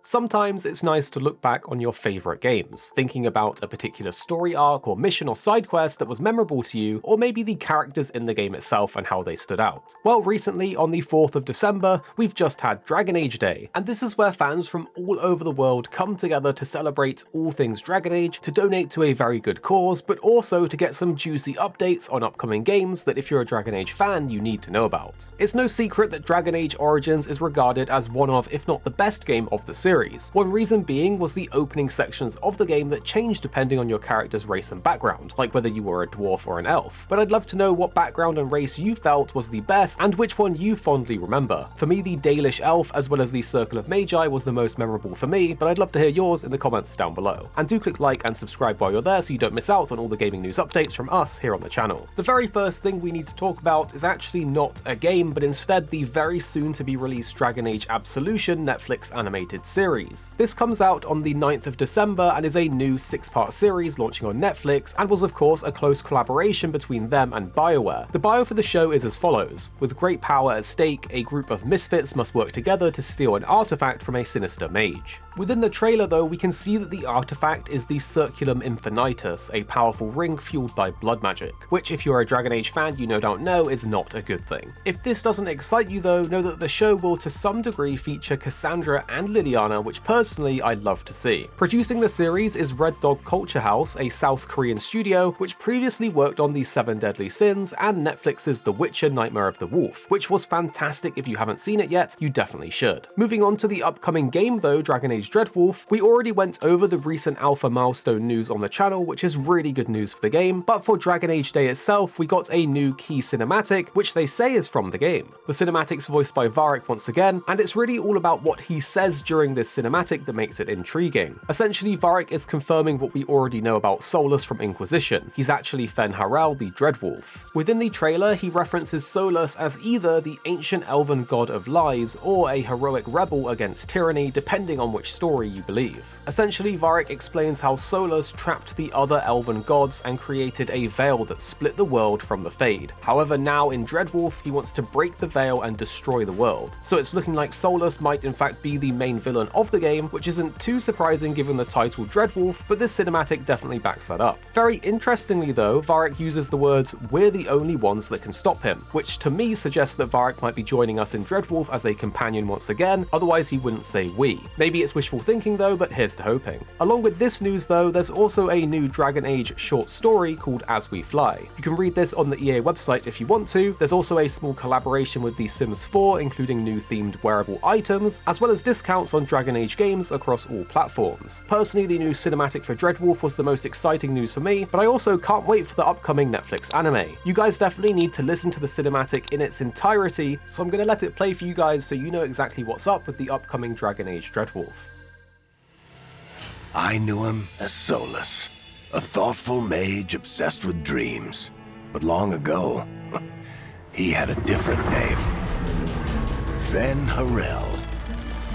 Sometimes it's nice to look back on your favourite games, thinking about a particular story arc or mission or side quest that was memorable to you, or maybe the characters in the game itself and how they stood out. Well, recently, on the 4th of December, we've just had Dragon Age Day, and this is where fans from all over the world come together to celebrate all things Dragon Age, to donate to a very good cause, but also to get some juicy updates on upcoming games that if you're a Dragon Age fan, you need to know about. It's no secret that Dragon Age Origins is regarded as one of, if not the best game of the series. One reason being was the opening sections of the game that changed depending on your character's race and background, like whether you were a dwarf or an elf. But I'd love to know what background and race you felt was the best, and which one you fondly remember. For me, the Dalish elf as well as the Circle of Magi was the most memorable for me, but I'd love to hear yours in the comments down below. And do click like and subscribe while you're there so you don't miss out on all the gaming news updates from us here on the channel. The very first thing we need to talk about is actually not a game, but instead the very soon to be released Dragon Age Absolution Netflix animated series. This comes out on the 9th of December and is a new 6-part series launching on Netflix, and was of course a close collaboration between them and BioWare. The bio for the show is as follows: with great power at stake, a group of misfits must work together to steal an artifact from a sinister mage. Within the trailer though, we can see that the artifact is the Circulum Infinitus, a powerful ring fueled by blood magic, which if you're a Dragon Age fan you no doubt know is not a good thing. If this doesn't excite you though, know that the show will to some degree feature Cassandra and Liliana, which personally I'd love to see. Producing the series is Red Dog Culture House, a South Korean studio which previously worked on the 7 Deadly Sins and Netflix's The Witcher Nightmare of the Wolf, which was fantastic. If you haven't seen it yet, you definitely should. Moving on to the upcoming game though, Dragon Age Dreadwolf, we already went over the recent alpha milestone news on the channel, which is really good news for the game, but for Dragon Age Day itself, we got a new key cinematic, which they say is from the game. The cinematic's voiced by Varric once again, and it's really all about what he says during this cinematic that makes it intriguing. Essentially, Varric is confirming what we already know about Solus from Inquisition. He's actually Fen Harel, the Dreadwolf. Within the trailer, he references Solus as either the ancient elven god of lies or a heroic rebel against tyranny, depending on which story you believe. Essentially, Varric explains how Solus trapped the other elven gods and created a veil that split the world from the Fade. However, now in Dreadwolf, he wants to break the veil and destroy the world. So it's looking like Solus might in fact be the main villain of the game, which isn't too surprising given the title Dreadwolf, but this cinematic definitely backs that up. Very interestingly though, Varric uses the words "we're the only ones that can stop him," which to me suggests that Varric might be joining us in Dreadwolf as a companion once again, otherwise he wouldn't say we. Maybe it's wishful thinking though, but here's to hoping. Along with this news though, there's also a new Dragon Age short story called As We Fly. You can read this on the EA website if you want to. There's also a small collaboration with The Sims 4, including new themed wearable items, as well as discounts on Dragon Age games across all platforms. Personally, the new cinematic for Dreadwolf was the most exciting news for me, but I also can't wait for the upcoming Netflix anime. You guys definitely need to listen to the cinematic in its entirety, so I'm gonna let it play for you guys so you know exactly what's up with the upcoming Dragon Age Dreadwolf. I knew him as Solus, a thoughtful mage obsessed with dreams. But long ago, he had a different name. Fen Harel,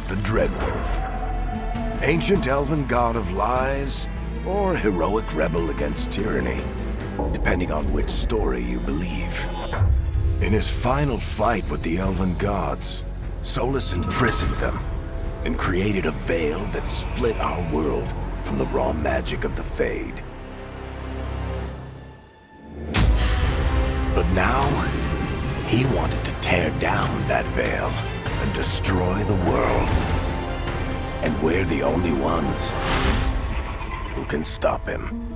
the Dreadwolf. Ancient elven god of lies, or heroic rebel against tyranny, depending on which story you believe. In his final fight with the elven gods, Solus imprisoned them and created a veil that split our world from the raw magic of the Fade. But now, he wanted to tear down that veil and destroy the world. And we're the only ones who can stop him.